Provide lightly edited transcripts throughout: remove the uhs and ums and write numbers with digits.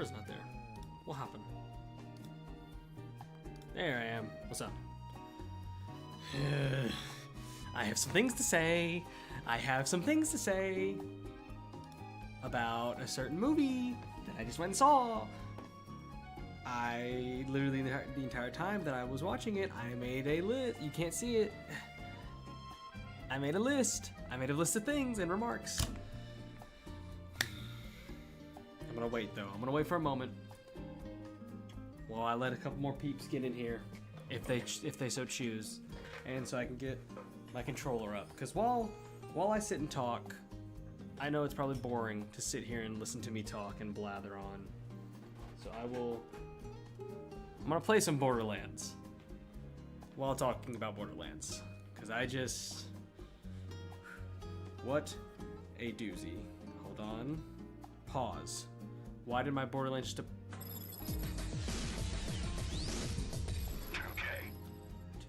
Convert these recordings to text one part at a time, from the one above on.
camera's not there. What happened? There I am. What's up? I have some things to say. I have some things to say about a certain movie that I just went and saw. I literally the entire time that I was watching it, I made a list. You can't see it. I made a list. I made a list of things and remarks. I'm gonna wait though. I'm gonna wait for a moment while I let a couple more peeps get in here, if they so choose, and so I can get my controller up. Because while I sit and talk, I know it's probably boring to sit here and listen to me talk and blather on. So I'm gonna play some Borderlands while talking about Borderlands. Because what a doozy. Hold on. Pause. Why did my Borderlands just...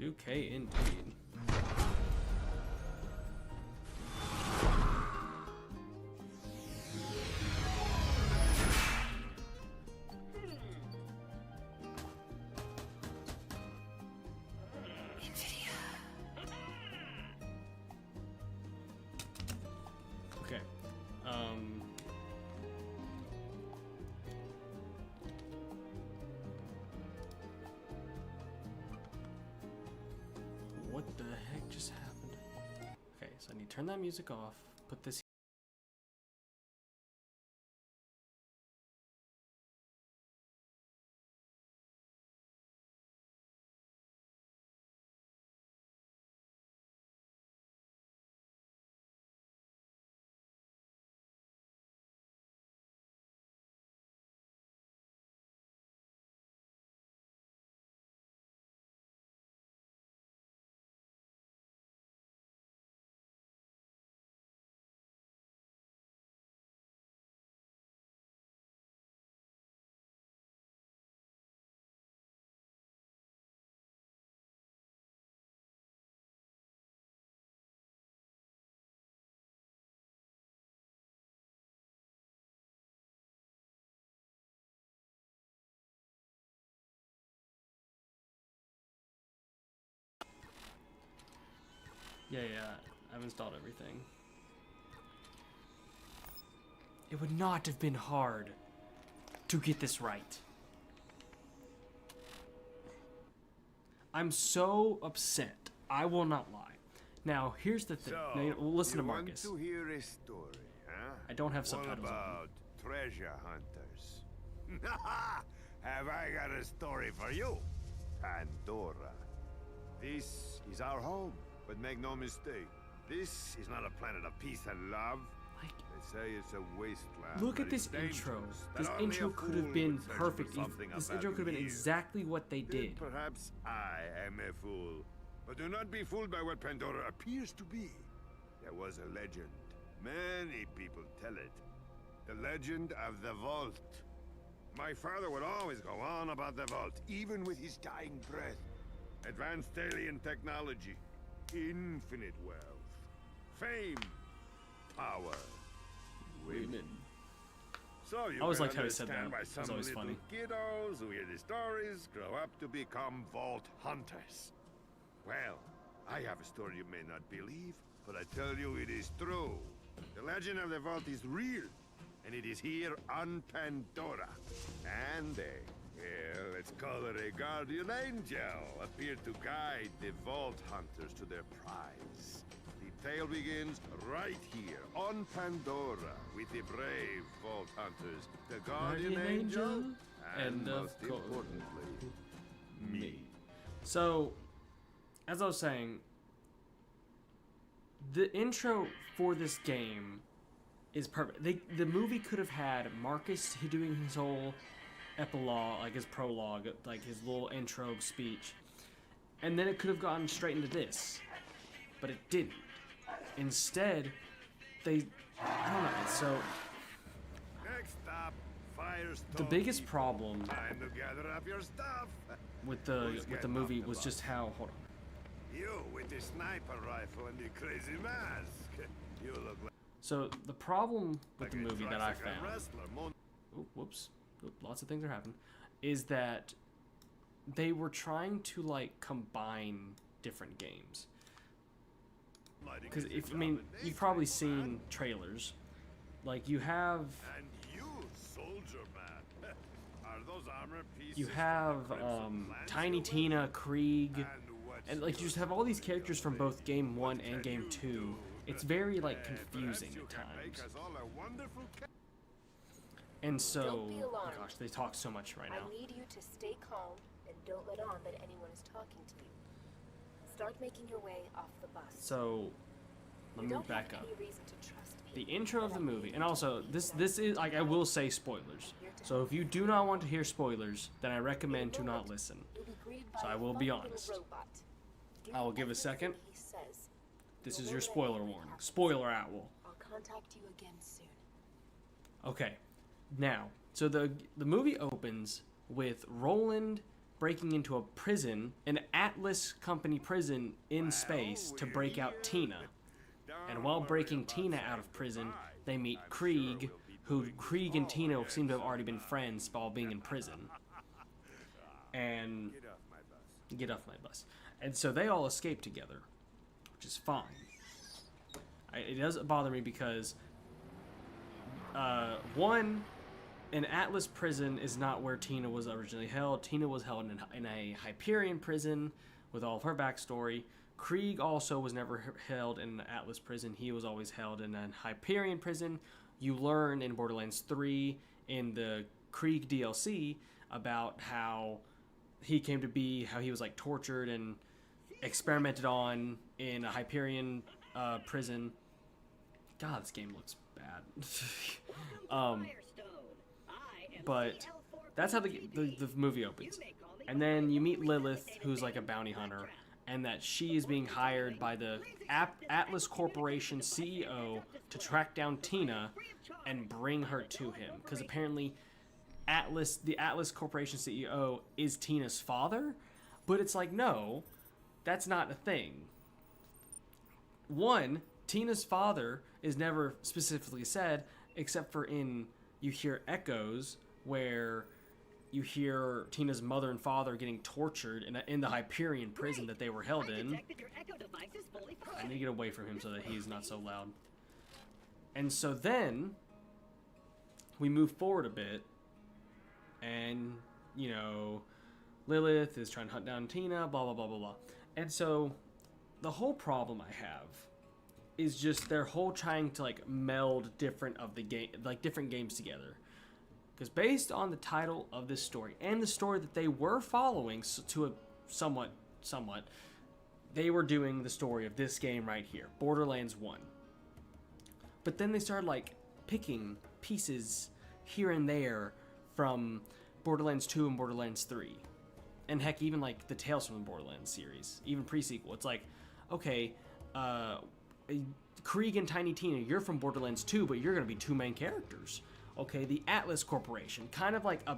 2K indeed. Okay. What the heck just happened? Okay, so I need to turn that music off, put this Yeah, I've installed everything. It would not have been hard to get this right. I'm so upset. I will not lie. Now, here's the thing. So, now, listen to want Marcus. to hear a story, huh? I don't have What subtitles on. about treasure hunters? Have I got a story for you? Pandora. This is our home, but make no mistake, this is not a planet of peace and love. Like, They say it's a wasteland. look but at this it's intro. dangerous, This that only intro a could have fool been would search for perfect. something This about intro could have been here. exactly what they Then did. perhaps I am a fool. But do not be fooled by what Pandora appears to be. There was a legend. Many people tell it. The legend of the vault. My father would always go on about the vault, even with his dying breath. Advanced alien technology, infinite wealth, fame, power, women. So you I always can liked how he said understand that. why It some was always little funny. kiddos who hear the stories grow up to become vault hunters. Well, I have a story you may not believe, but I tell you it is true. The legend of the vault is real, and it is here on Pandora. And let's call it a guardian angel, appeared to guide the vault hunters to their prize. The tale begins right here on Pandora with the brave vault hunters, the guardian angel, and most importantly, me. So, as I was saying, the intro for this game is perfect. The movie could have had Marcus doing his whole epilogue, like his prologue, like his little intro speech, and then it could have gone straight into this, but it didn't. Instead, I don't know. So Next stop, Firestone. the biggest problem Time to gather up your stuff. with Who's the getting movie off the was bus? just how You with the sniper rifle and the crazy mask. You look like So the problem with the a movie that I Jurassic found. wrestler. Oh, whoops. lots of things are happening, is that they were trying to like combine different games. Because you've probably seen trailers. Like you have And you, soldier man, are those armor pieces you from have the Crimson Lands Tiny you Tina, Krieg, will? what's and like you just have all these characters from both game 1 and game 2. It's very like confusing at times. And so, Don't be oh alarmed. gosh, they talk so much right now. I need you to stay calm and don't let on that anyone is talking to you. Start making your way off the bus. So, let You me don't back have up. any reason to trust The me, intro of but the I movie, need and you also to this be this is like I will say spoilers. here to So help. if you do not want to hear spoilers, then I recommend In to a not moment, listen. you'll be greeted by So I a will be fun little honest. robot. Do I will give a everything second. he says. This You'll is know your that spoiler anything warning. happens. Spoiler owl. I'll contact you again soon. Okay, now, so the movie opens with Roland breaking into a prison, an Atlas Company prison in space, to break out Tina. And while breaking Tina out of prison, they meet Krieg, who Krieg and Tina seem to have already been friends while being in prison. And Get off my bus. get off my bus. And so they all escape together, which is fine. It doesn't bother me because, one, an Atlas prison is not where Tina was originally held. Tina was held in a Hyperion prison with all of her backstory. Krieg also was never held in an Atlas prison. He was always held in a Hyperion prison. You learn in Borderlands 3 in the Krieg DLC about how he came to be, how he was like tortured and experimented on in a Hyperion prison. God, this game looks bad. But that's how the movie opens. And then you meet Lilith, who's like a bounty hunter, and that she is being hired by the Atlas Corporation CEO to track down Tina and bring her to him. Because apparently the Atlas Corporation CEO is Tina's father, but it's like, no, that's not a thing. One, Tina's father is never specifically said, except for you hear echoes where you hear Tina's mother and father getting tortured in the Hyperion prison that they were held in. I need to get away from him so that he's not so loud. And so then we move forward a bit, and Lilith is trying to hunt down Tina, blah blah blah blah blah. And so the whole problem I have is just their whole trying to like meld different games together. Because based on the title of this story and the story that they were following to a somewhat, they were doing the story of this game right here, Borderlands 1. But then they started like picking pieces here and there from Borderlands 2 and Borderlands 3. And heck, even like the Tales from the Borderlands series, even pre-sequel. It's like, okay, Krieg and Tiny Tina, you're from Borderlands 2, but you're going to be two main characters. Okay, the Atlas Corporation, kind of like a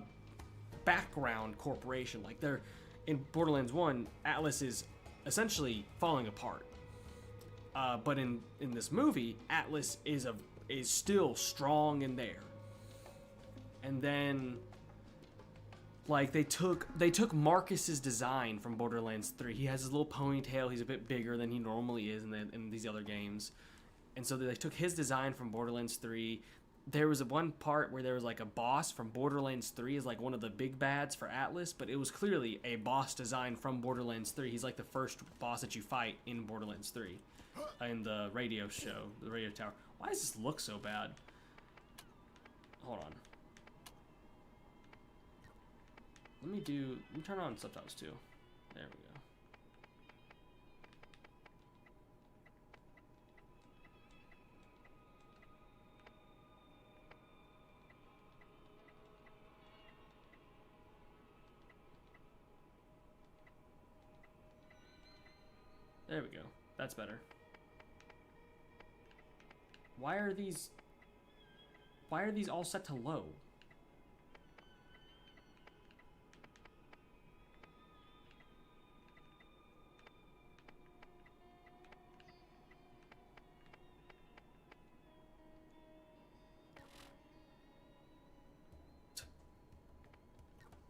background corporation. Like they're in Borderlands 1, Atlas is essentially falling apart. But in this movie, Atlas is still strong and there. And then like they took Marcus's design from Borderlands 3. He has his little ponytail. He's a bit bigger than he normally is in these other games. And so they took his design from Borderlands 3. There was one part where there was like a boss from Borderlands 3 is like one of the big bads for Atlas, but it was clearly a boss design from Borderlands 3. He's like the first boss that you fight in Borderlands 3 in the radio show, the radio tower. Why does this look so bad? Hold on. Let me turn on subtitles too. There we go. There we go. That's better. Why are these all set to low?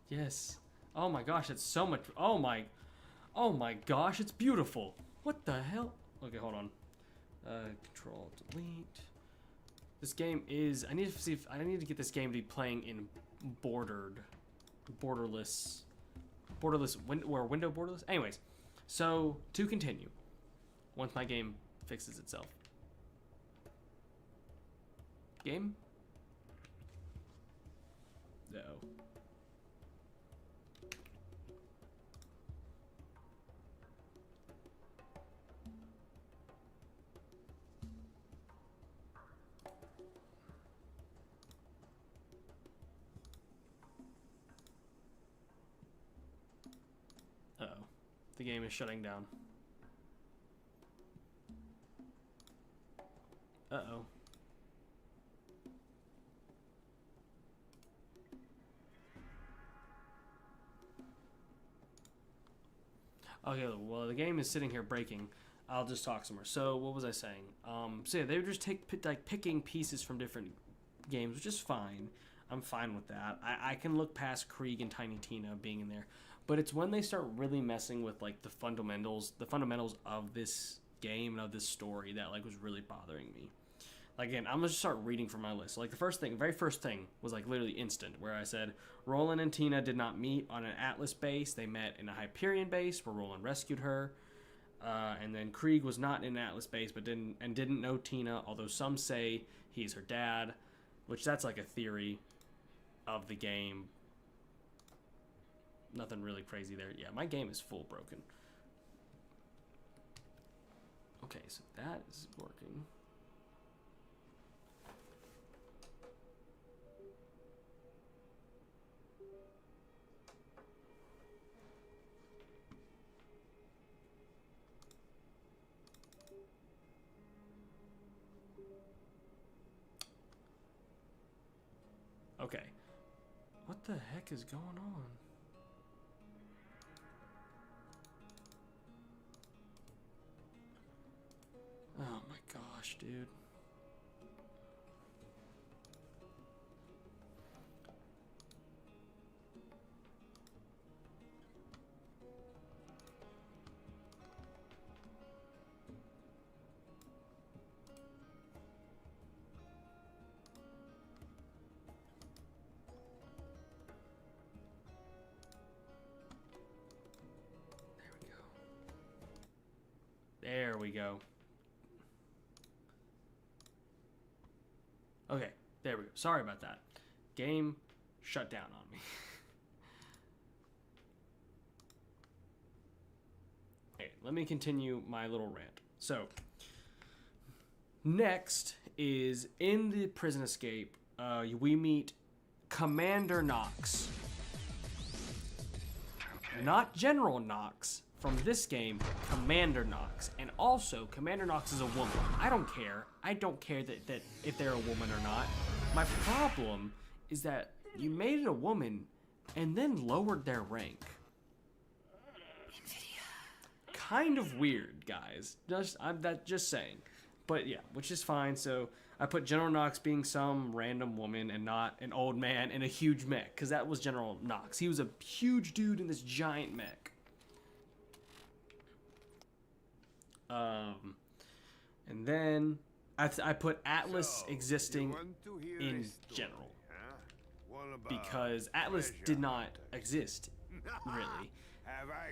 Yes. Oh my gosh, it's so much. Oh my gosh, it's beautiful. What the hell? Okay, hold on. Control delete. This game is. I need to see if I need to get this game to be playing in borderless, window borderless. Anyways, so to continue, once my game fixes itself. Game. No. Uh-oh. The game is shutting down. Uh-oh. Okay, well, the game is sitting here breaking. I'll just talk some more. So, what was I saying? So yeah, they would just picking pieces from different games, which is fine. I'm fine with that. I can look past Krieg and Tiny Tina being in there. But it's when they start really messing with like the fundamentals of this game and of this story that like was really bothering me. Like, again, I'm gonna just start reading from my list. So, like very first thing was like literally instant, where I said Roland and Tina did not meet on an Atlas base. They met in a Hyperion base where Roland rescued her. And then Krieg was not in an Atlas base, but didn't know Tina. Although some say he's her dad, which that's like a theory of the game. Nothing really crazy there. Yeah, my game is full broken. Okay, so that is working. Okay. What the heck is going on? Oh my gosh, dude. There we go. Okay, there we go. Sorry about that. Game shut down on me. Okay, let me continue my little rant. So, next is in the prison escape, we meet Commander Knox. Okay. Not General Knox. From this game, Commander Knox. And also, Commander Knox is a woman. I don't care. I don't care that if they're a woman or not. My problem is that you made it a woman and then lowered their rank. Kind of weird, guys. I'm just saying. But yeah, which is fine. So I put General Knox being some random woman and not an old man in a huge mech. Because that was General Knox. He was a huge dude in this giant mech. And then I put Atlas existing in general, because Atlas did not exist, really.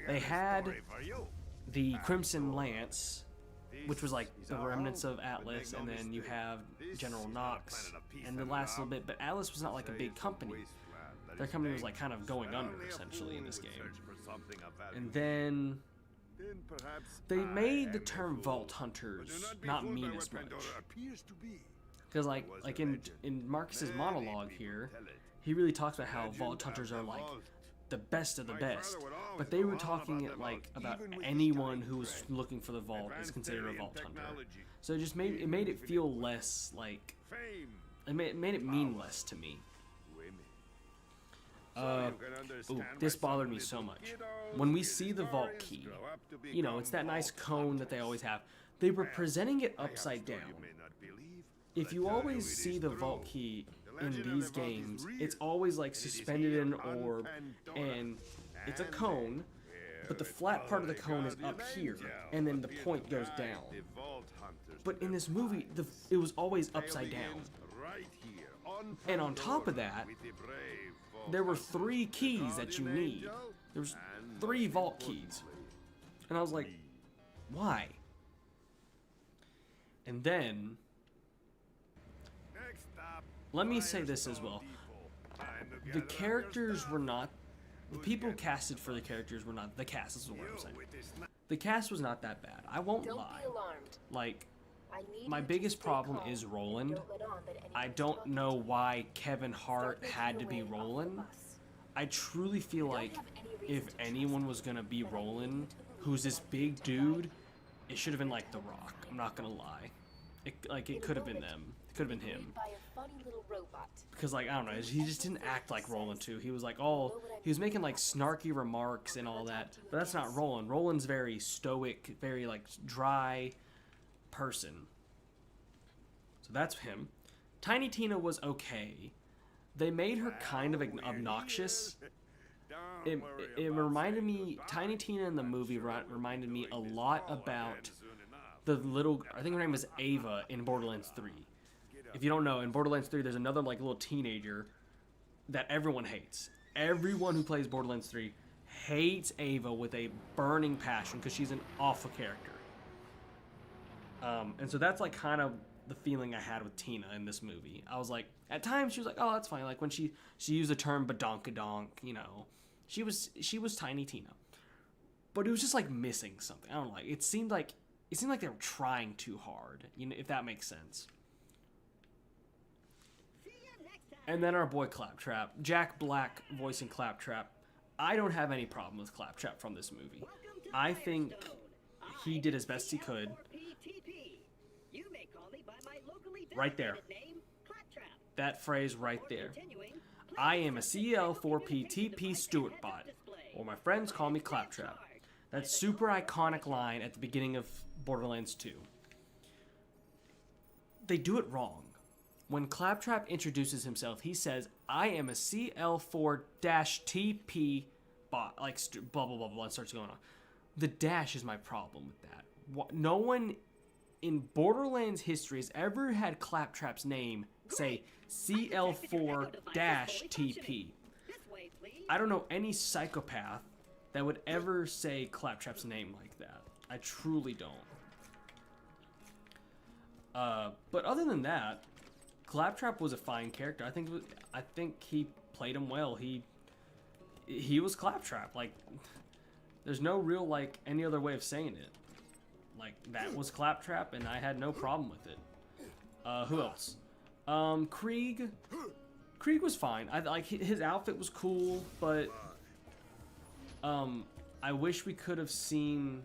They had the Crimson Lance, which was like the remnants of Atlas, and then you have General Knox, and the last little bit, but Atlas was not like a big company. Their company was like kind of going under, essentially, in this game. And then they made the term Vault Hunters not mean as much. Because like in Marcus's monologue here, he really talks about how Vault Hunters are like the best of the best. But they were talking like about anyone who was looking for the vault is considered a Vault Hunter. So it just made it feel less like it made it mean less to me. Ooh, this bothered me so much. When we see the vault key, you know, it's that nice cone that they always have. They were presenting it upside down. If you always see the vault key in these games, it's always like suspended in an orb, and it's a cone, but the flat part of the cone is up here, and then the point goes down. But in this movie, it was always upside down. And on top of that, there were 3 keys that you need. There was 3 vault keys. And I was like, why? And then, let me say this as well. The characters were not, the people casted for the characters were not, the cast is what I'm saying. The cast was not that bad. I won't lie. Like, my biggest problem is Roland. I don't know why Kevin Hart had to be Roland. I truly feel like if anyone was gonna be Roland, who's this big dude, it should have been like The Rock. I'm not gonna lie. It could have been them. It could have been him. Because like, I don't know, he just didn't act like Roland too. He was like, oh, he was making like snarky remarks and all that. But that's not Roland. Roland's very stoic, very like dry person. So that's him. Tiny Tina was okay. They made her kind of obnoxious. It reminded me, Tiny Tina in the movie reminded me a lot about the little, I think her name was Ava in Borderlands 3. If you don't know, in Borderlands 3 there's another like little teenager that everyone hates. Everyone who plays Borderlands 3 hates Ava with a burning passion because she's an awful character. And so that's like kind of the feeling I had with Tina in this movie. I was like, at times she was like, oh, that's fine. Like when she used the term badonkadonk, you know, she was Tiny Tina. But it was just like missing something. I don't know, like it seemed like they were trying too hard, you know, if that makes sense. And then our boy Claptrap, Jack Black voicing Claptrap. I don't have any problem with Claptrap from this movie. I think he did as best he could. Right there. That phrase right there. I am a CL4PTP Stewart bot, or my friends call me Claptrap. That super iconic line at the beginning of Borderlands 2. They do it wrong. When Claptrap introduces himself, he says, I am a CL4-TP bot, like blah, blah, blah, blah, and starts going on. The dash is my problem with that. No one in Borderlands history has ever had Claptrap's name say CL4-TP. I don't know any psychopath that would ever say Claptrap's name like that. I truly don't. But other than that, Claptrap was a fine character. I think he played him well. He was Claptrap. Like, there's no real like any other way of saying it. Like, that was Claptrap, and I had no problem with it. Who else? Krieg. Krieg was fine. I like his outfit was cool, but I wish we could have seen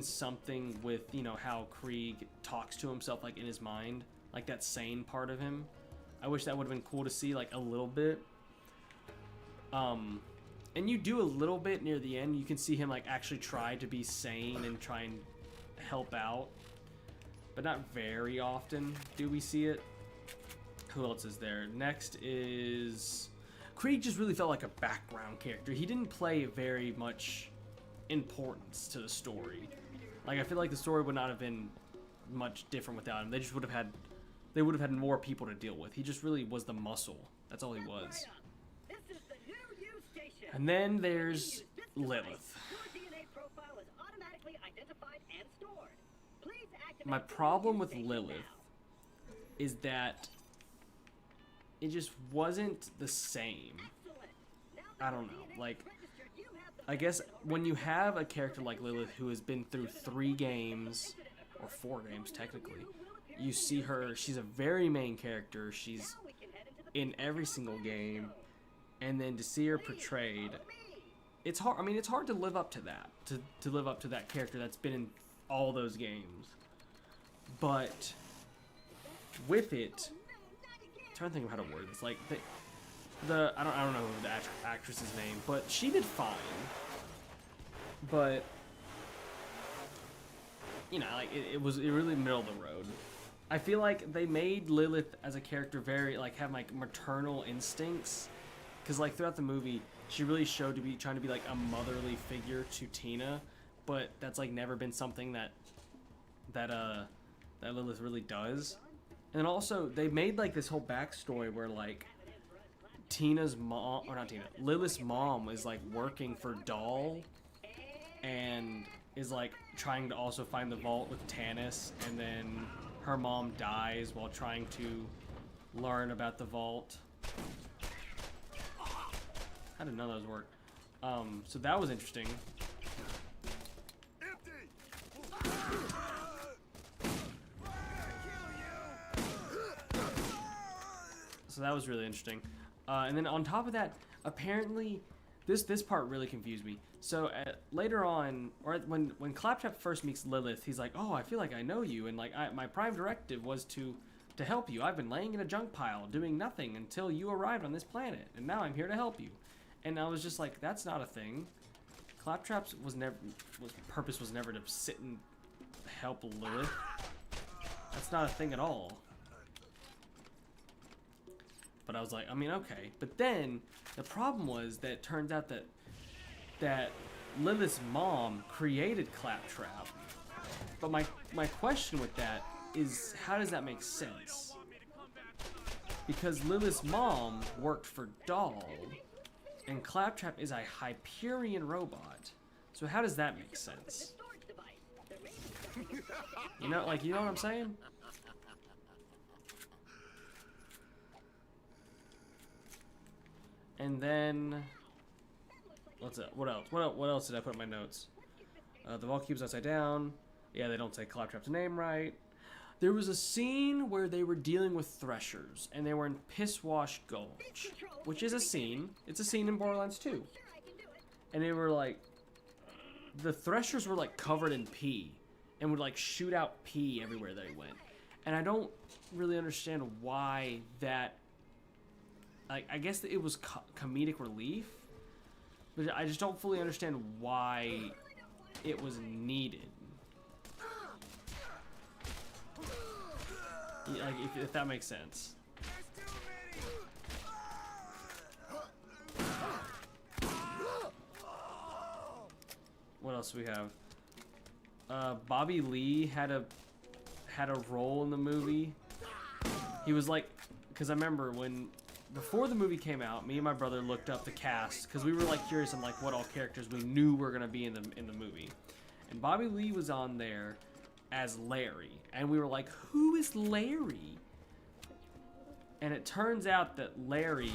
something with, you know, how Krieg talks to himself, like in his mind, like that sane part of him. I wish that would have been cool to see, like a little bit. And you do a little bit near the end. You can see him like actually try to be sane and try and help out, but not very often do we see it. Who else is there? Next is Krieg. Just really felt like a background character. He didn't play very much importance to the story. Like, I feel like the story would not have been much different without him. They would have had more people to deal with. He just really was the muscle. That's all he was. And then there's Lilith. My problem with Lilith is that it just wasn't the same. I don't know. Like, I guess when you have a character like Lilith who has been through 3 games, or 4 games technically, you see her, she's a very main character, she's in every single game, and then to see her portrayed, it's hard. I mean, it's hard to live up to that, to live up to that character that's been in all those games. But with it, I'm trying to think of how to word this. Like I don't know the actress's name, but she did fine. But you know, like it was really middle of the road. I feel like they made Lilith as a character very like have like maternal instincts, because like throughout the movie she really showed to be trying to be like a motherly figure to Tina, but that's like never been something that Lilith really does. And also they made like this whole backstory where like Tina's mom, or not Tina, Lilith's mom is like working for Doll and is like trying to also find the vault with Tanis, and then her mom dies while trying to learn about the vault. How did none of those work? So that was interesting. So that was really interesting. And then on top of that, apparently, this part really confused me. So later on, or when Claptrap first meets Lilith, he's like, "Oh, I feel like I know you, and like my prime directive was to help you. I've been laying in a junk pile, doing nothing until you arrived on this planet, and now I'm here to help you." And I was just like, "That's not a thing. Claptrap's purpose was never to sit and help Lilith. That's not a thing at all." But I was like, I mean, okay. But then the problem was that it turns out that Lilith's mom created Claptrap. But my question with that is, how does that make sense? Because Lilith's mom worked for Doll, and Claptrap is a Hyperion robot. So how does that make sense? You know what I'm saying? And then, what's that? What else? What else did I put in my notes? The vault keeps upside down. Yeah, they don't say Claptrap's name right. There was a scene where they were dealing with Threshers, and they were in Pisswash Gulch, which is a scene. It's a scene in Borderlands 2. And they were like, the Threshers were like covered in pee, and would like shoot out pee everywhere they went. And I don't really understand why that. I guess it was comedic relief, but I just don't fully understand why it was needed. Like, if that makes sense. What else do we have? Bobby Lee had a role in the movie. He was like, because I remember before the movie came out, me and my brother looked up the cast because we were like curious on like what all characters we knew were gonna be in the movie, and Bobby Lee was on there as Larry, and we were like, who is Larry? And it turns out that Larry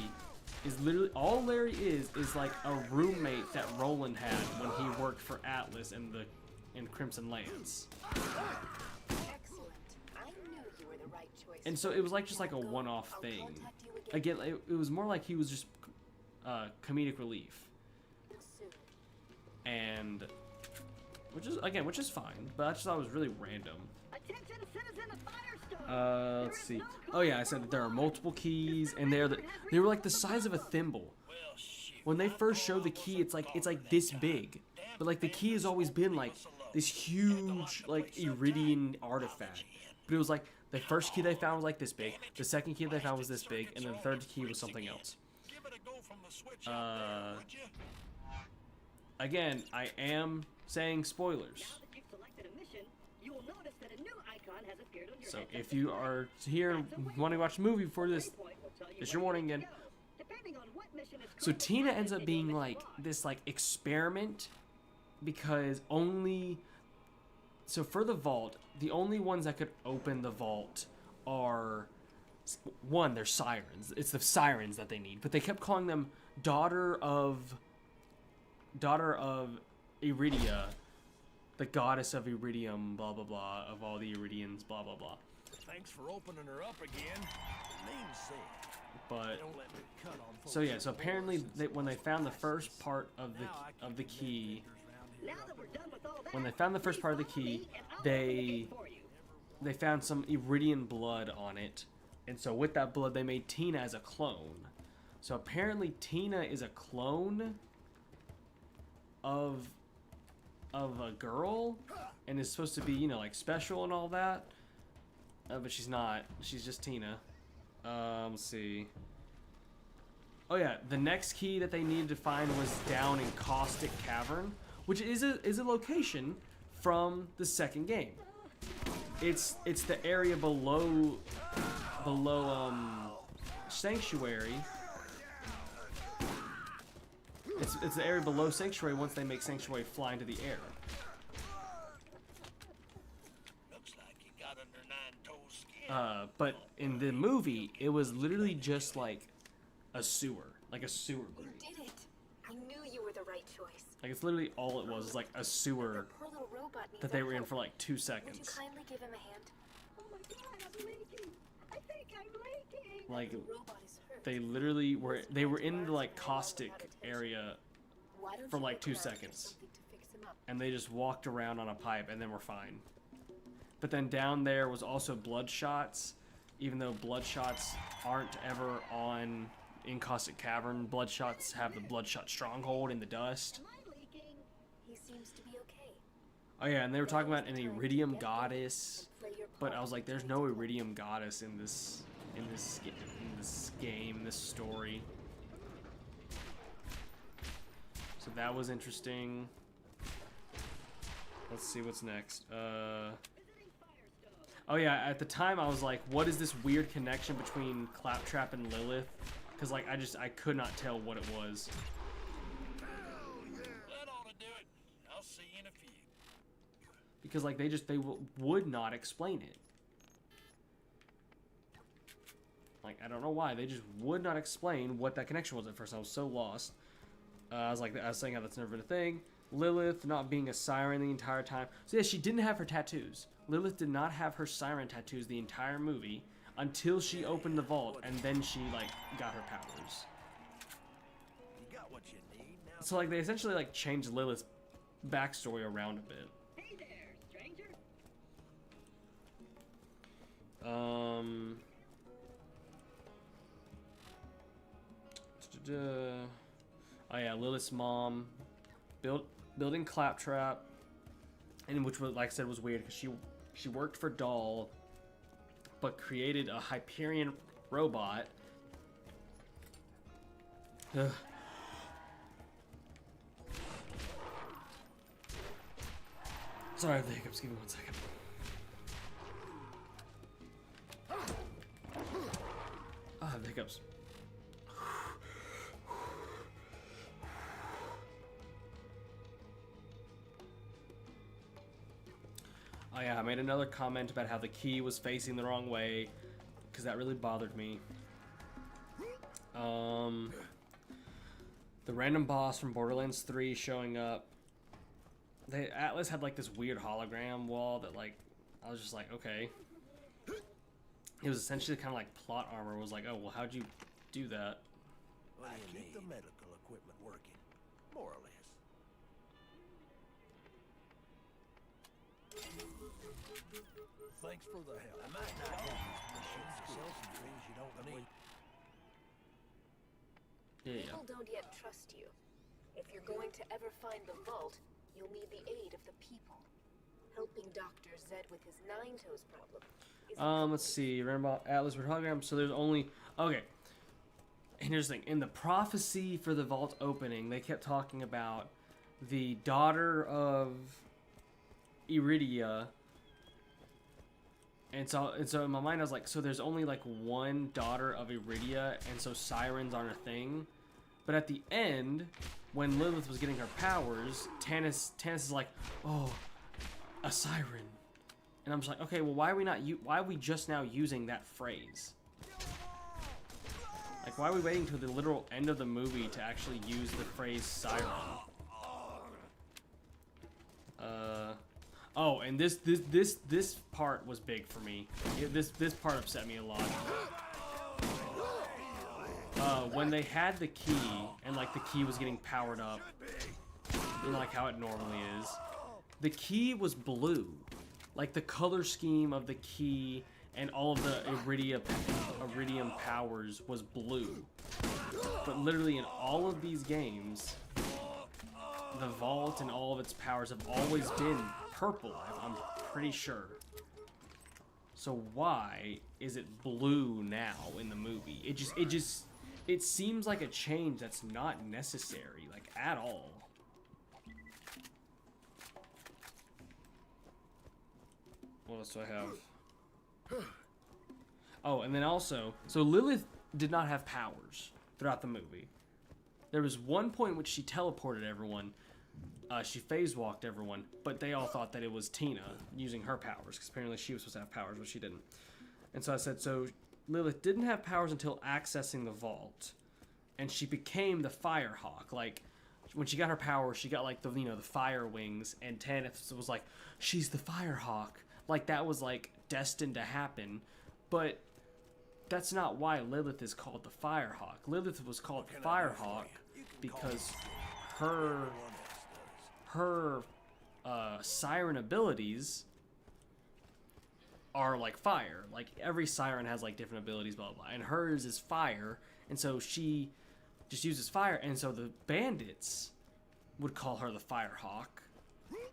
is literally all Larry is like a roommate that Roland had when he worked for Atlas in Crimson Lands. And so it was like just like a one-off thing. Again, it was more like he was just comedic relief, and which is fine. But I just thought it was really random. Let's see. Oh yeah, I said that there are multiple keys, and they were like the size of a thimble. When they first showed the key, it's like this big, but like the key has always been like this huge like Iridian artifact. But it was like, the first key they found was like this big, the second key they found was this big, and then the third key was something else. Again, I am saying spoilers. So if you are here and want to watch the movie before this, it's your warning again. So Tina ends up being like this like experiment, because so for the vault, the only ones that could open the vault are, one, they're sirens. It's the sirens that they need, but they kept calling them daughter of Iridia, the goddess of Iridium, blah blah blah, of all the Iridians, blah blah blah. Thanks for opening her up again. But so yeah, so apparently when they found the first part of the key. When they found the first part of the key, they found some Iridian blood on it, and so with that blood they made Tina as a clone. So apparently Tina is a clone of a girl, and is supposed to be, you know, like special and all that. But she's not. She's just Tina. Let's see. Oh yeah, the next key that they needed to find was down in Caustic Cavern, which is a location from the second game. It's the area below Sanctuary. It's the area below Sanctuary once they make Sanctuary fly into the air. Looks like you got under 9-toes skin. But in the movie, it was literally just like a sewer You grate. did it. I knew you were the right choice. Like it's literally all it was like a sewer The poor little robot needs that they our were in help. for like 2 Would you seconds. kindly give him a hand? Oh my god, I'm leaking. I think I'm leaking. Like The robot is hurt. they literally were in the like caustic area Why don't for you like look 2 around for seconds. something to fix him up? And they just walked around on a pipe and then we're fine. But then down there was also Bloodshots, even though Bloodshots aren't ever in Caustic Cavern. Bloodshots have the Bloodshot stronghold in the dust. Am I leaking? He seems to be okay. Oh yeah, and they were talking about an Iridium goddess, Play your but I part. was like, there's no Iridium goddess in this game, this story. So that was interesting. Let's see what's next. Oh yeah, at the time I was like, what is this weird connection between Claptrap and Lilith? Because like I could not tell what it was. That ought to do it. I'll see you in a few. Because like they would not explain it. Like I don't know why they just would not explain what that connection was at first. I was so lost. I was saying how that's never been a thing. Lilith not being a siren the entire time. So yeah, she didn't have her tattoos. Lilith did not have her siren tattoos the entire movie until she opened the vault, and then she like got her powers. You got what you need now. So like they essentially like changed Lilith's backstory around a bit. Hey there, stranger. Oh yeah, Lilith's mom building Claptrap, and which was like I said was weird because she worked for Doll, but created a Hyperion robot. Ugh. Sorry, I have the hiccups. Give me 1 second. I have the hiccups. Oh yeah, I made another comment about how the key was facing the wrong way, because that really bothered me. The random boss from Borderlands 3 showing up. Atlas had like this weird hologram wall that like, I was just like, okay. It was essentially kind of like plot armor. It was like, oh, well, how'd you do that? I keep the medical equipment working, more or less. Thanks for the help. I might not have these machines to sell some things you don't need. Yeah. People don't yet trust you. If you're going to ever find the vault, you'll need the aid of the people. Helping Dr. Zed with his 9-toes problem. is Let's see. Remember Atlas with hologram. So there's only okay. And here's the thing: in the prophecy for the vault opening, they kept talking about the daughter of Iridia. And so in my mind, I was like, so there's only like one daughter of Iridia, and so sirens aren't a thing. But at the end, when Lilith was getting her powers, Tannis is like, oh, a siren. And I'm just like, okay, well, why are we just now using that phrase? Like, why are we waiting till the literal end of the movie to actually use the phrase siren? Oh, and this part was big for me. This part upset me a lot. When they had the key, and like the key was getting powered up, you know, like how it normally is, the key was blue. Like the color scheme of the key and all of the iridium powers was blue. But literally in all of these games, the vault and all of its powers have always been purple, I'm pretty sure. So why is it blue now in the movie? It seems like a change that's not necessary, like, at all. What else do I have? Oh, and then also, so Lilith did not have powers throughout the movie. There was one point in which she teleported everyone. She phase walked everyone, but they all thought that it was Tina using her powers, because apparently she was supposed to have powers, but she didn't. And so I said, so Lilith didn't have powers until accessing the vault, and she became the Firehawk. Like, when she got her power, she got like the, you know, the fire wings, and Tanith was like, she's the Firehawk. Like, that was like destined to happen, but that's not why Lilith is called the Firehawk. Lilith was called Firehawk because her siren abilities are like fire. Like, every siren has like different abilities, blah, blah, blah, and hers is fire, and so she just uses fire, and so the bandits would call her the Firehawk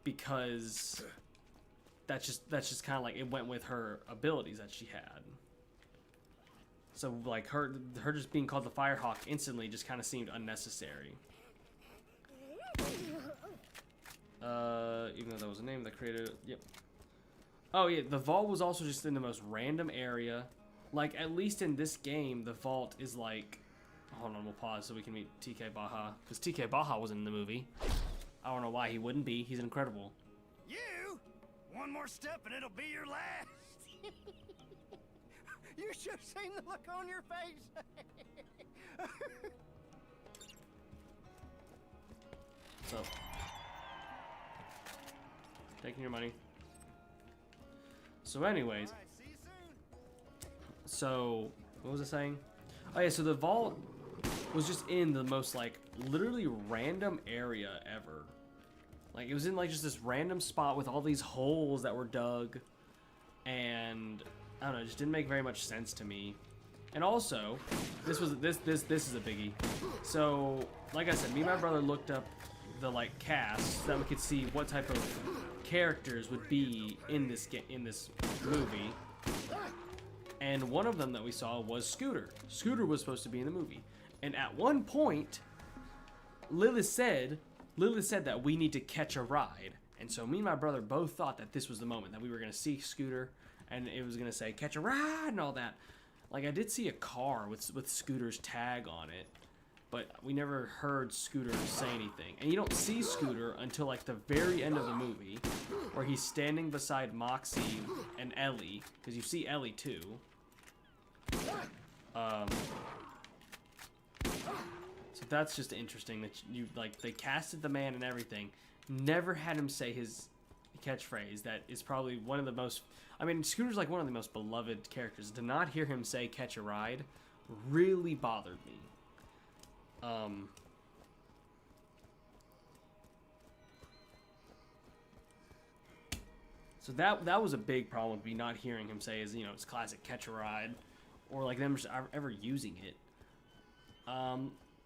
because that's just kind of like it went with her abilities that she had. So like her just being called the Firehawk instantly just kind of seemed unnecessary. Even though that was a name that created it. Yep. Oh yeah, the vault was also just in the most random area. Like, at least in this game, the vault is like... Hold on, we'll pause so we can meet TK Baha. Because TK Baha was in the movie. I don't know why he wouldn't be. He's incredible. You? One more step and it'll be your last. You should have seen the look on your face. So, taking your money. So anyways, All right, see you soon. so what was I saying? Oh yeah, so the vault was just in the most like literally random area ever. Like, it was in like just this random spot with all these holes that were dug, and I don't know, it just didn't make very much sense to me. And also, this is a biggie. So, like I said, me and my brother looked up the like cast so that we could see what type of characters would be in this movie. And one of them that we saw was Scooter. Scooter was supposed to be in the movie. And at one point, Lilith said that we need to catch a ride. And so me and my brother both thought that this was the moment that we were going to see Scooter, and it was going to say catch a ride and all that. Like, I did see a car with Scooter's tag on it, but we never heard Scooter say anything. And you don't see Scooter until like the very end of the movie, where he's standing beside Moxie and Ellie, because you see Ellie too. So that's just interesting that you like they casted the man and everything, never had him say his catchphrase that is probably one of the most. I mean, Scooter's like one of the most beloved characters. To not hear him say "catch a ride" really bothered me. So that was a big problem with me not hearing him say his, you know, his classic "catch a ride," or like them just ever using it.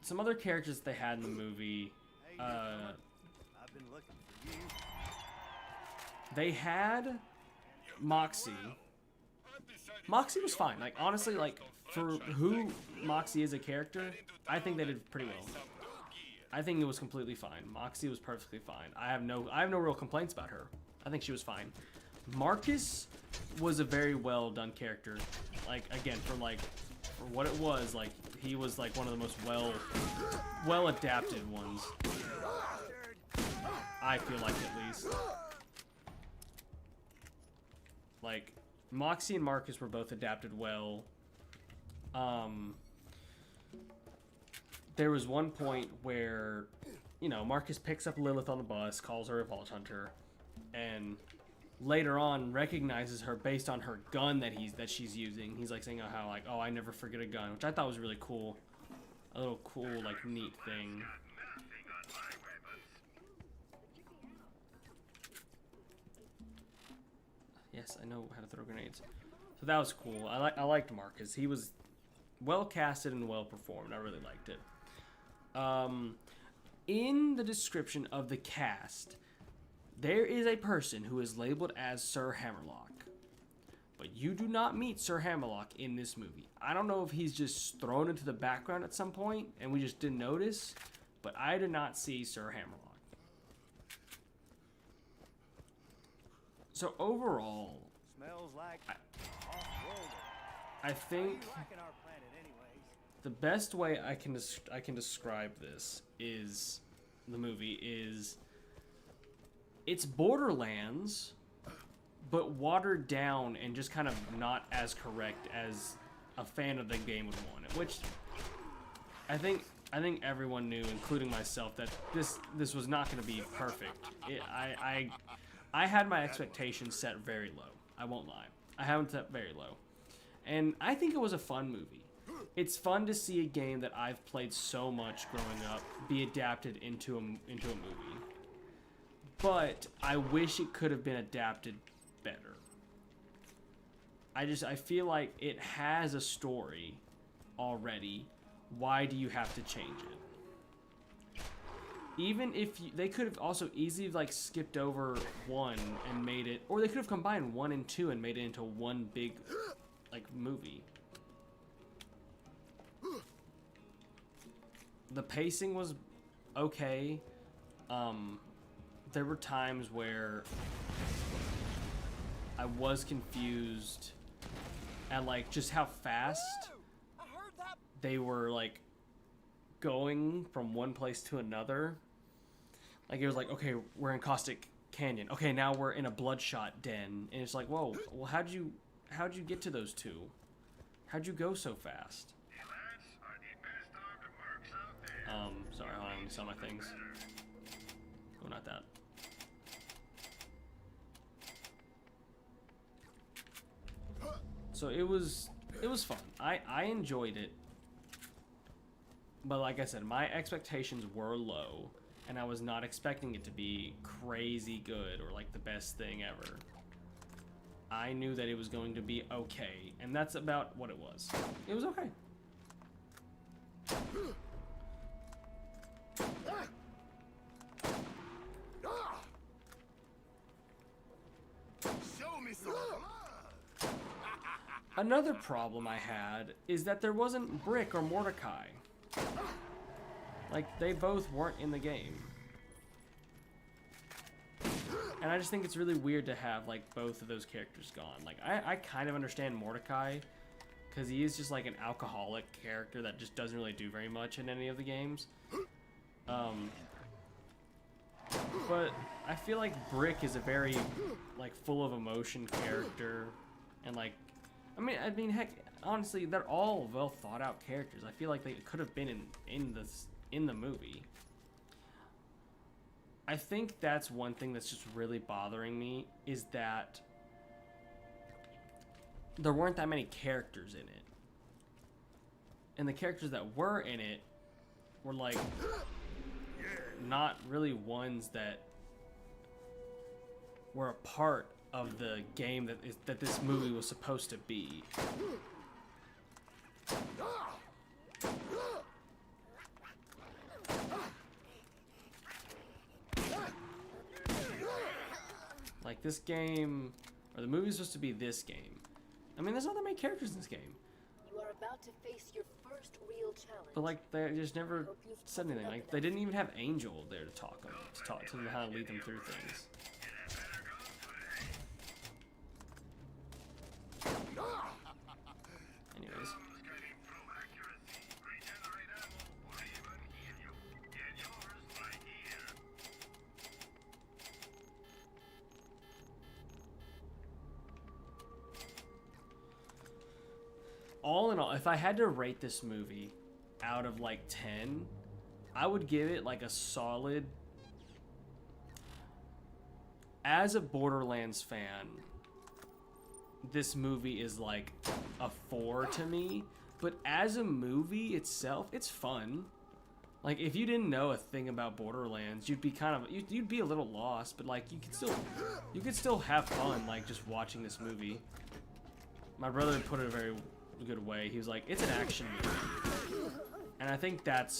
Some other characters they had in the movie. I've been looking for you. They had Moxie. Moxie was fine. Like, honestly, like, for who Moxie is a character, I think they did pretty well. I think it was completely fine. Moxie was perfectly fine. I have no real complaints about her. I think she was fine. Marcus was a very well done character. Like, again, for what it was, like, he was like one of the most well adapted ones. I feel like, at least. Like, Moxie and Marcus were both adapted well. There was one point where, you know, Marcus picks up Lilith on the bus, calls her a Vault Hunter, and later on recognizes her based on her gun that she's using. He's like saying how like, oh, I never forget a gun, which I thought was really cool. A little cool, like, neat thing. Yes, I know how to throw grenades. So that was cool. I liked Marcus. He was well casted and well performed. I really liked it. In the description of the cast, there is a person who is labeled as Sir Hammerlock. But but you do not meet Sir Hammerlock in this movie. I don't know if he's just thrown into the background at some point and we just didn't notice, but I did not see Sir Hammerlock. So overall, Smells like off-world. I think Liking our planet anyways. the best way I can describe this is the movie is it's Borderlands, but watered down and just kind of not as correct as a fan of the game would want it. Which I think everyone knew, including myself, that this was not going to be perfect. I had my expectations set very low. I won't lie. I have them set very low, and I think it was a fun movie. It's fun to see a game that I've played so much growing up be adapted into a movie. But I wish it could have been adapted better. I feel like it has a story already. Why do you have to change it? Even if they could have also easily like skipped over 1 and made it, or they could have combined 1 and 2 and made it into one big like movie. The pacing was okay. There were times where I was confused at like just how fast they were like going from one place to another. Like it was like, okay, we're in Caustic Canyon. Okay, now we're in a bloodshot den, and it's like, whoa, well, how'd you get to those two? How'd you go so fast? Sorry, hold on, let me sell my things. Oh, not that. So it was fun. I enjoyed it. But like I said, my expectations were low, and I was not expecting it to be crazy good or like the best thing ever. I knew that it was going to be okay, and that's about what it was. It was okay. Show me some blood. Another problem I had is that there wasn't Brick or Mordecai. Like, they both weren't in the game. And I just think it's really weird to have, like, both of those characters gone. Like, I kind of understand Mordecai, because he is just, like, an alcoholic character that just doesn't really do very much in any of the games. But I feel like Brick is a very, like, full of emotion character, and, like, I mean, heck, honestly, they're all well thought out characters. I feel like they could have been in the movie. I think that's one thing that's just really bothering me, is that there weren't that many characters in it. And the characters that were in it were like not really ones that were a part of the game that this movie was supposed to be. Like, this game, or the movie's supposed to be this game. I mean, there's not that many characters in this game. You are about to face your first real challenge. But, like, they just never said anything. Like, they didn't even have Angel there to talk to how to lead them through things. Anyways. All in all, if I had to rate this movie out of like 10, I would give it like a solid. As a Borderlands fan, this movie is like a 4 to me, but as a movie itself, it's fun. Like, if you didn't know a thing about Borderlands, you'd be you'd be a little lost, but like you could still have fun like just watching this movie. My brother put it a very good way. He was like, it's an action movie. And I think that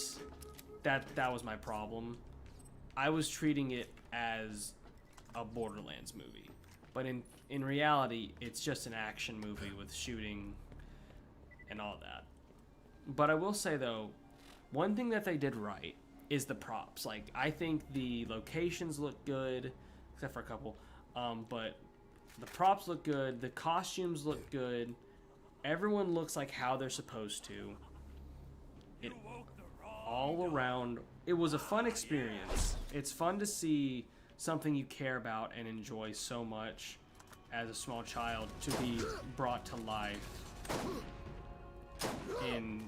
was my problem. I was treating it as a Borderlands movie. but in reality, it's just an action movie with shooting and all that. But I will say though, one thing that they did right is the props. Like, I think the locations look good, except for a couple. But the props look good. The costumes look good. Everyone looks like how they're supposed to. It all around, it was a fun experience. It's fun to see something you care about and enjoy so much as a small child to be brought to life in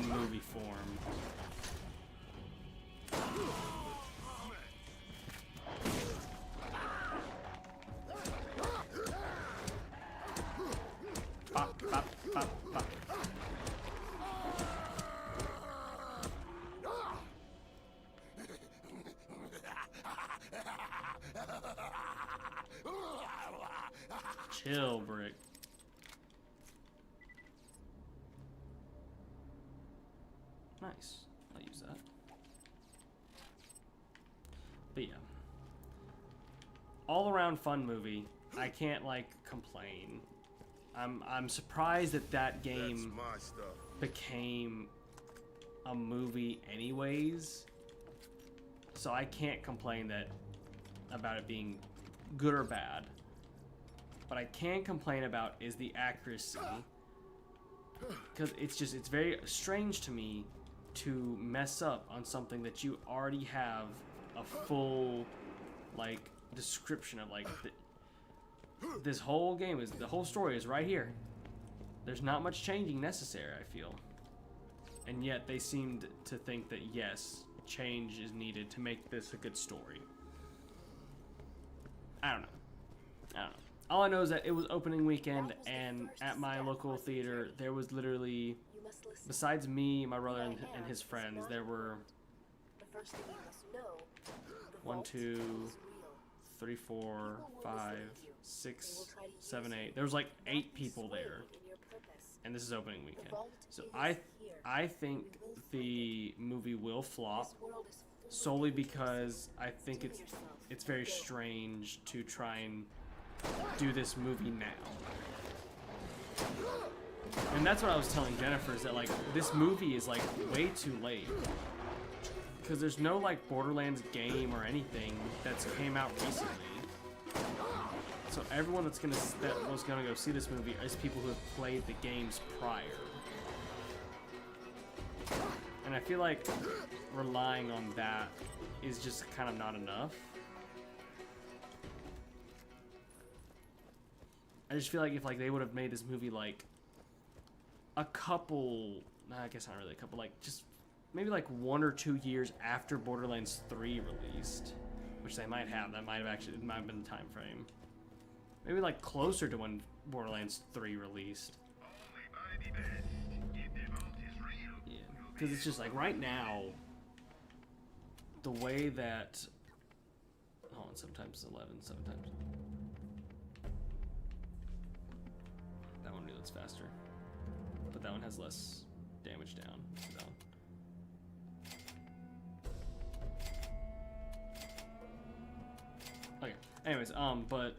movie form. Bop, bop, bop, bop. Chill, Brick. Nice. I'll use that. But yeah. All around fun movie. I can't like complain. I'm surprised that that game became a movie anyways. So I can't complain that about it being good or bad. What I can complain about is the accuracy. Because it's very strange to me to mess up on something that you already have a full, like, description of. Like, this whole game is, the whole story is right here. There's not much changing necessary, I feel. And yet they seemed to think that, yes, change is needed to make this a good story. I don't know. All I know is that it was opening weekend, and at my local theater, there was literally, besides me, my brother, and his friends, there were 1, 2, 3, 4, 5, 6, 7, 8. There was like 8 people there, and this is opening weekend. So I think the movie will flop solely because I think it's very strange to try and do this movie now. And that's what I was telling Jennifer, is that like this movie is like way too late, because there's no like Borderlands game or anything that's came out recently. So everyone that was gonna go see this movie is people who have played the games prior. And I feel like relying on that is just kind of not enough. I just feel like if like they would have made this movie like a couple, I guess not really a couple, like just maybe like 1 or 2 years after Borderlands 3 released, which they might have. That might have actually, it might have been the time frame. Maybe like closer to when Borderlands 3 released. Yeah, because it's just like right now, the way that, hold on, sometimes 11, sometimes. That one reloads faster, but that one has less damage down. Okay. Anyways, but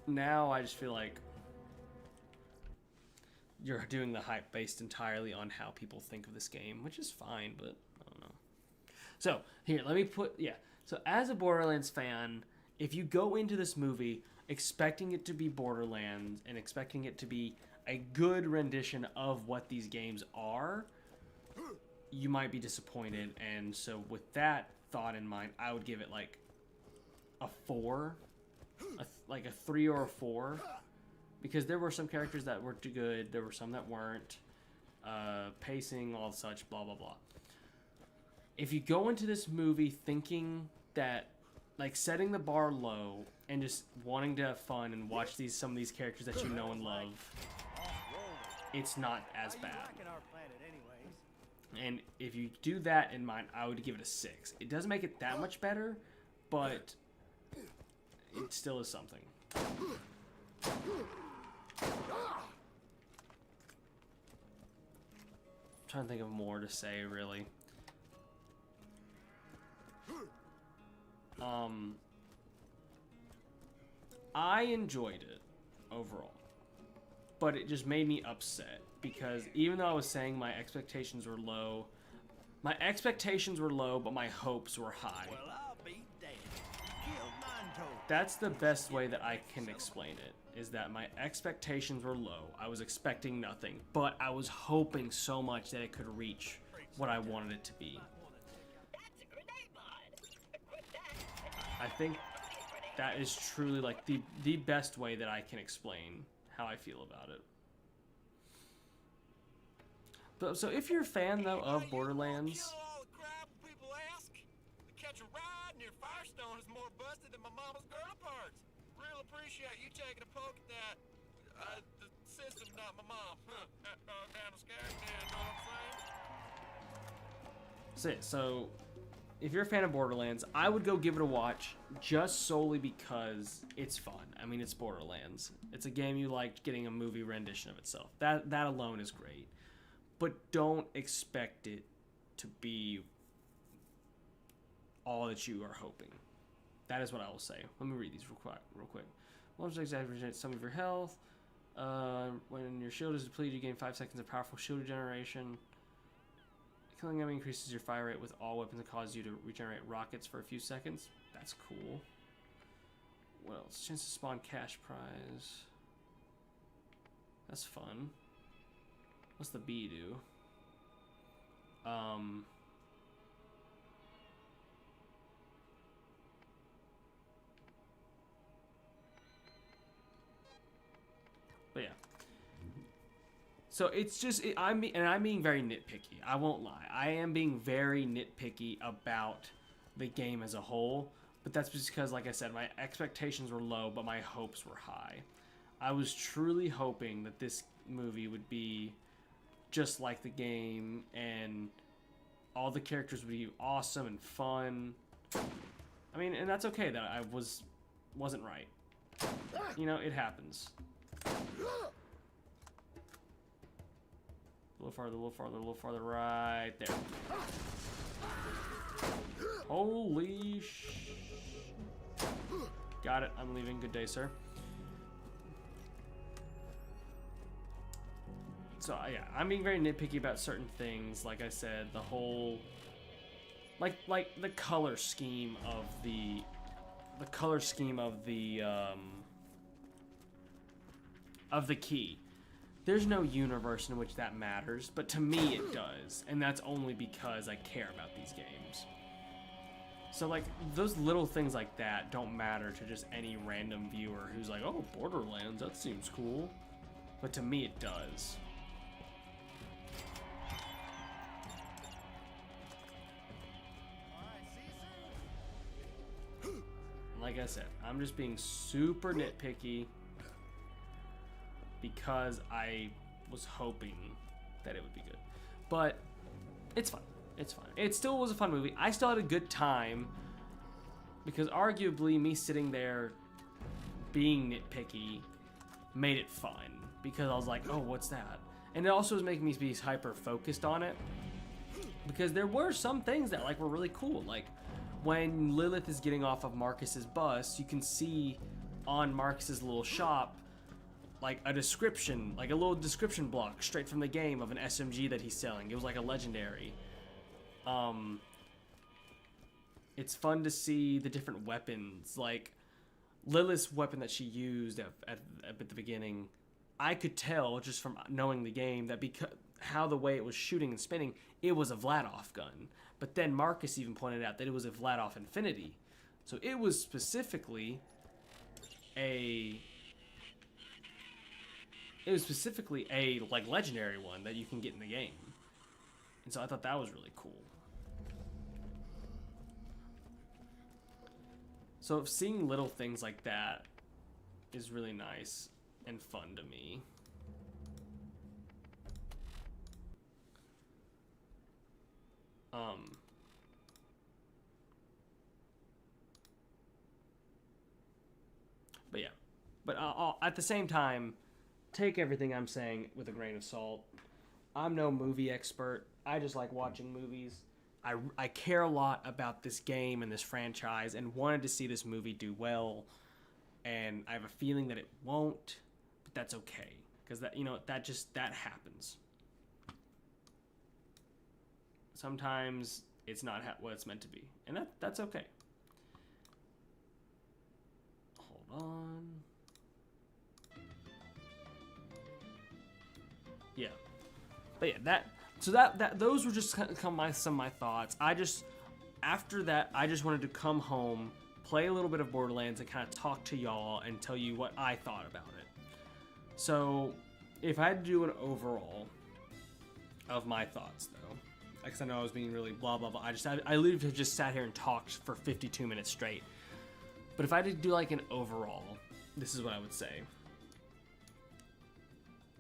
now I just feel like you're doing the hype based entirely on how people think of this game, which is fine, but I don't know. So here, let me put, yeah. So as a Borderlands fan, if you go into this movie expecting it to be Borderlands and expecting it to be a good rendition of what these games are, you might be disappointed. And so with that thought in mind, I would give it like a 4, like a 3 or a 4, because there were some characters that were too good, there were some that weren't, pacing, all such, blah blah blah. If you go into this movie thinking that, like, setting the bar low and just wanting to have fun and watch some of these characters that you know and love, it's not as bad. And if you do that in mind, I would give it a 6. It doesn't make it that much better, but it still is something. I'm trying to think of more to say, really. I enjoyed it overall, but it just made me upset because even though I was saying my expectations were low, but my hopes were high. Well, I'll be damned. Killed Nine-Toes. That's the best way that I can explain it, is that my expectations were low. I was expecting nothing, but I was hoping so much that it could reach what I wanted it to be. I think that is truly like the best way that I can explain how I feel about it. But, so if you're a fan though of Borderlands, Kill all the crap people ask. To catch a ride near Firestone is more busted than my mama's girl parts. Real appreciate you taking a poke at that. The system's not my mom. Kind of scared, you know what I'm saying? so if you're a fan of Borderlands, I would go give it a watch just solely because it's fun. I mean, it's Borderlands. It's a game you liked getting a movie rendition of itself. That alone is great. But don't expect it to be all that you are hoping. That is what I will say. Let me read these real quick. Launch exaggerates some of your health. When your shield is depleted, you gain 5 seconds of powerful shield regeneration. Killing enemy increases your fire rate with all weapons and causes you to regenerate rockets for a few seconds. That's cool. What else? Chance to spawn cash prize. That's fun. What's the B do? But yeah. So it's just I'm being very nitpicky. I won't lie. I am being very nitpicky about the game as a whole, but that's just because, like I said, my expectations were low, but my hopes were high. I was truly hoping that this movie would be just like the game, and all the characters would be awesome and fun. I mean, and that's okay that I wasn't right. You know, it happens. A little farther, a little farther, a little farther, right there. Holy sh... Got it, I'm leaving. Good day, sir. So yeah, I'm being very nitpicky about certain things. Like I said, the whole, like the color scheme of the key. There's no universe in which that matters, but to me it does, and that's only because I care about these games. So like those little things like that don't matter to just any random viewer who's like, "Oh, Borderlands, that seems cool," but to me it does. Like I said, I'm just being super nitpicky because I was hoping that it would be good. But it's fun. It's fun. It still was a fun movie. I still had a good time because arguably me sitting there being nitpicky made it fun because I was like, oh, what's that? And it also was making me be hyper focused on it because there were some things that like were really cool. Like when Lilith is getting off of Marcus's bus, you can see on Marcus's little shop like a description, like a little description block straight from the game of an SMG that he's selling. It was like a legendary. It's fun to see the different weapons, like Lilith's weapon that she used at the beginning. I could tell just from knowing the game that because how the way it was shooting and spinning, it was a Vladoff gun. But then Marcus even pointed out that it was a Vladoff Infinity. So it was specifically a like legendary one that you can get in the game. And so I thought that was really cool. So seeing little things like that is really nice and fun to me. But yeah, but at the same time, take everything I'm saying with a grain of salt. I'm no movie expert. I just like watching movies. I care a lot about this game and this franchise and wanted to see this movie do well. and I have a feeling that it won't, but that's okay, because that, you know, that happens. Sometimes it's not what it's meant to be, and that's okay. Hold on. Yeah, but yeah, those were just some of my thoughts. After that, I just wanted to come home, play a little bit of Borderlands, and kind of talk to y'all and tell you what I thought about it. So, if I had to do an overall of my thoughts, though, because I know I was being really blah blah blah. I literally have just sat here and talked for 52 minutes straight. But if I had to do like an overall, this is what I would say.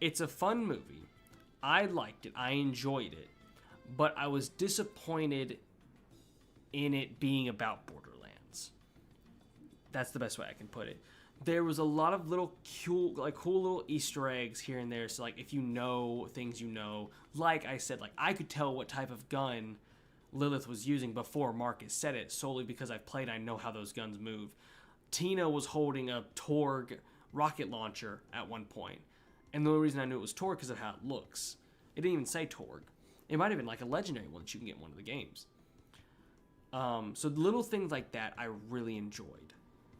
It's a fun movie. I liked it. I enjoyed it. But I was disappointed in it being about Borderlands. That's the best way I can put it. There was a lot of little cool little Easter eggs here and there. So like if you know things, you know, like I said, like I could tell what type of gun Lilith was using before Marcus said it, solely because I've played. I know how those guns move. Tina was holding a Torg rocket launcher at one point, and the only reason I knew it was Torg because of how it looks. It didn't even say Torg. It might have been like a legendary one that you can get in one of the games. So little things like that I really enjoyed.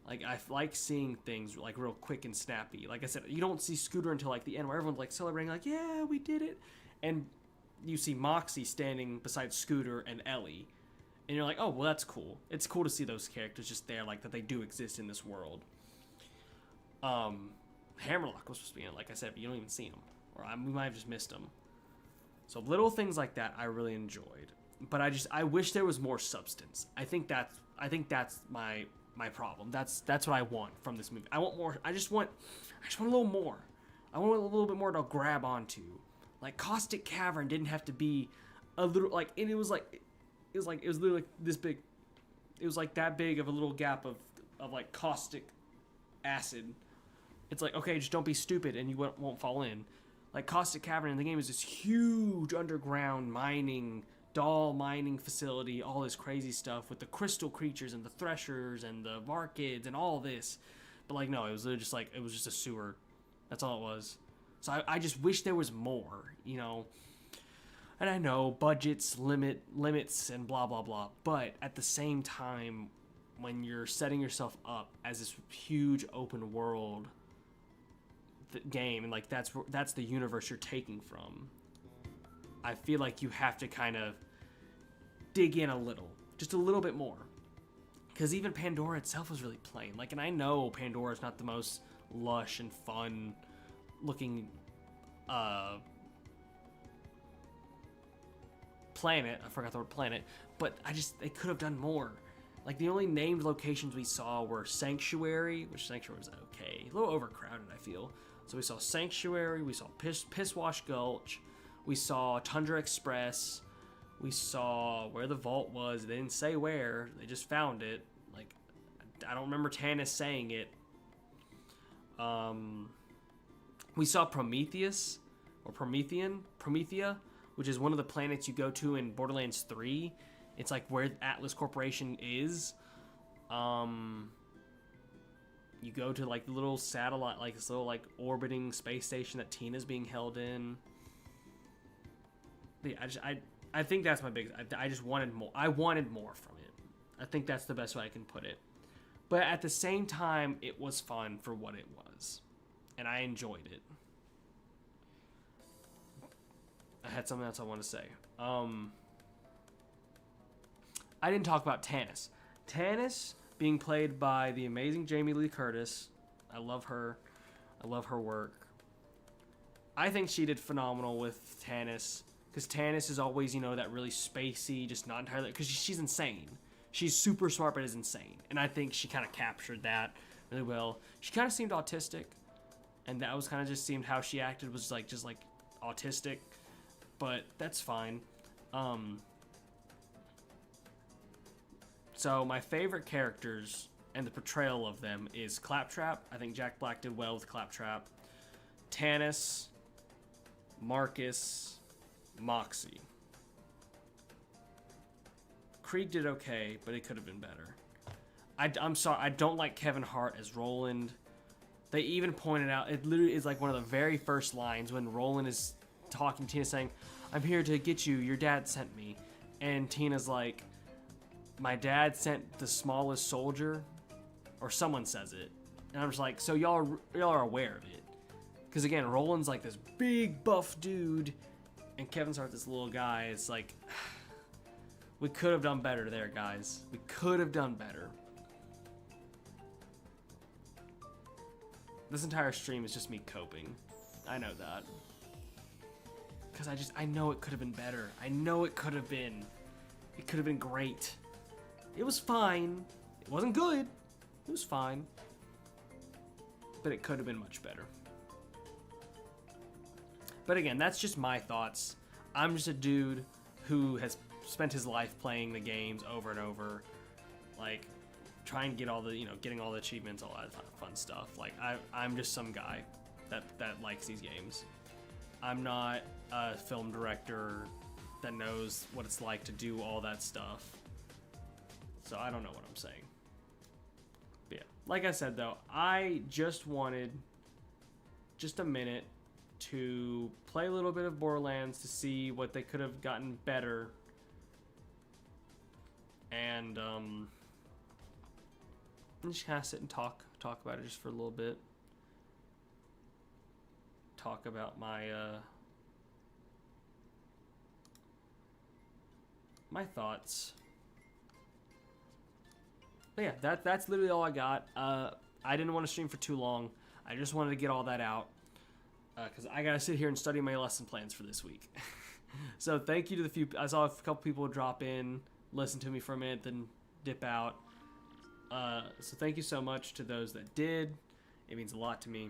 Like I like seeing things like real quick and snappy. Like I said, you don't see Scooter until like the end where everyone's like celebrating, like, yeah, we did it. And you see Moxie standing beside Scooter and Ellie. And you're like, oh, well, that's cool. It's cool to see those characters just there, like that they do exist in this world. Hammerlock was supposed to be in it, like I said, but you don't even see him. Or we might have just missed him. So little things like that I really enjoyed. But I wish there was more substance. I think that's my problem. That's what I want from this movie. I want more. I just want a little more. I want a little bit more to grab onto. Like Caustic Cavern didn't have to be a little like, and it was literally like this big. It was like that big of a little gap of like caustic acid. It's like, okay, just don't be stupid and you won't fall in. Like Caustic Cavern in the game is this huge underground doll mining facility, all this crazy stuff with the crystal creatures and the threshers and the Varkids and all this. But like, no, it was literally just like, it was just a sewer. That's all it was. So I just wish there was more, you know. And I know budgets, limits, and blah, blah, blah. But at the same time, when you're setting yourself up as this huge open world game, and like that's the universe you're taking from, I feel like you have to kind of dig in a little, just a little bit more. Because even Pandora itself was really plain. Like, and I know Pandora is not the most lush and fun looking planet. I forgot the word planet. But they could have done more. Like, the only named locations we saw were Sanctuary, which Sanctuary was okay. A little overcrowded, I feel. So we saw Sanctuary, we saw Pisswash Gulch, we saw Tundra Express, we saw where the vault was. They didn't say where, they just found it. Like, I don't remember Tannis saying it. We saw Prometheus, or Promethea, which is one of the planets you go to in Borderlands 3. It's like where Atlas Corporation is. You go to like the little satellite, like this little like orbiting space station that Tina's being held in. But yeah, I think that's my biggest. I just wanted more. I wanted more from it. I think that's the best way I can put it. But at the same time, it was fun for what it was, and I enjoyed it. I had something else I want to say. I didn't talk about Tannis. Tannis being played by the amazing Jamie Lee Curtis. I love her. I love her work. I think she did phenomenal with Tannis. Because Tannis is always, you know, that really spacey, just not entirely... Because she's insane. She's super smart, but is insane. And I think she kind of captured that really well. She kind of seemed autistic. And that was kind of just seemed how she acted was like just like autistic. But that's fine. So my favorite characters and the portrayal of them is Claptrap. I think Jack Black did well with Claptrap. Tannis, Marcus, Moxie. Krieg did okay, but it could have been better. I'm sorry, I don't like Kevin Hart as Roland. They even pointed out, it literally is like one of the very first lines when Roland is talking to Tina saying, I'm here to get you, your dad sent me. And Tina's like, my dad sent the smallest soldier, or someone says it. And I'm just like, so y'all are aware of it. Because again, Roland's like this big buff dude, and Kevin Hart's this little guy. It's like, we could have done better there, guys. We could have done better. This entire stream is just me coping. I know that. Because I know it could have been better. I know it could have been. It could have been great. It was fine. It wasn't good. It was fine. But it could have been much better. But again, that's just my thoughts. I'm just a dude who has spent his life playing the games over and over. Like, trying to get all the, getting all the achievements, all that fun stuff. Like, I'm just some guy that likes these games. I'm not a film director that knows what it's like to do all that stuff. So I don't know what I'm saying. But yeah, like I said though, I just wanted just a minute to play a little bit of Borderlands to see what they could have gotten better. And just kind of sit and talk about it just for a little bit. Talk about my my thoughts. But yeah, that's literally all I got. I didn't want to stream for too long. I just wanted to get all that out because I gotta sit here and study my lesson plans for this week. So thank you to the few. I saw a couple people drop in, listen to me for a minute, then dip out. So thank you so much to those that did. It means a lot to me.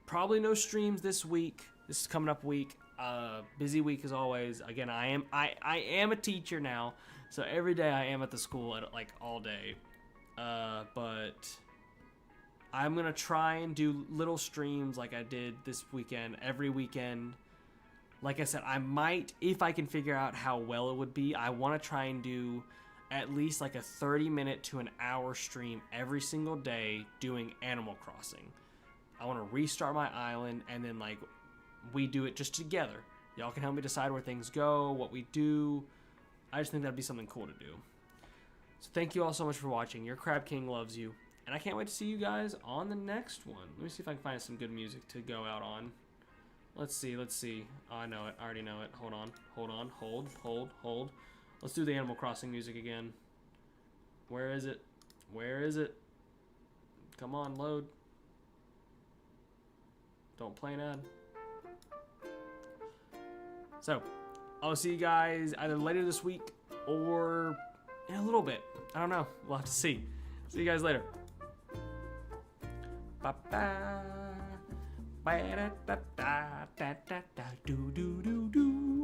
Probably no streams this week. This is coming up week. Busy week as always. Again, I am a teacher now, so every day I am at the school like all day. But I'm gonna try and do little streams like I did this weekend, every weekend. Like I said, I might, if I can figure out how well it would be, I want to try and do at least like a 30-minute to an hour stream every single day doing Animal Crossing. I want to restart my island and then like we do it just together. Y'all can help me decide where things go, what we do. I just think that'd be something cool to do. So thank you all so much for watching. Your Krab King loves you. And I can't wait to see you guys on the next one. Let me see if I can find some good music to go out on. Let's see. Oh, I know it. I already know it. Hold on. Hold. Let's do the Animal Crossing music again. Where is it? Come on, load. Don't play an ad. So, I'll see you guys either later this week or in a little bit. I don't know. We'll have to see. See you guys later. Ba-ba. Ba-da-da-da-da-da-da-do-do-do-do.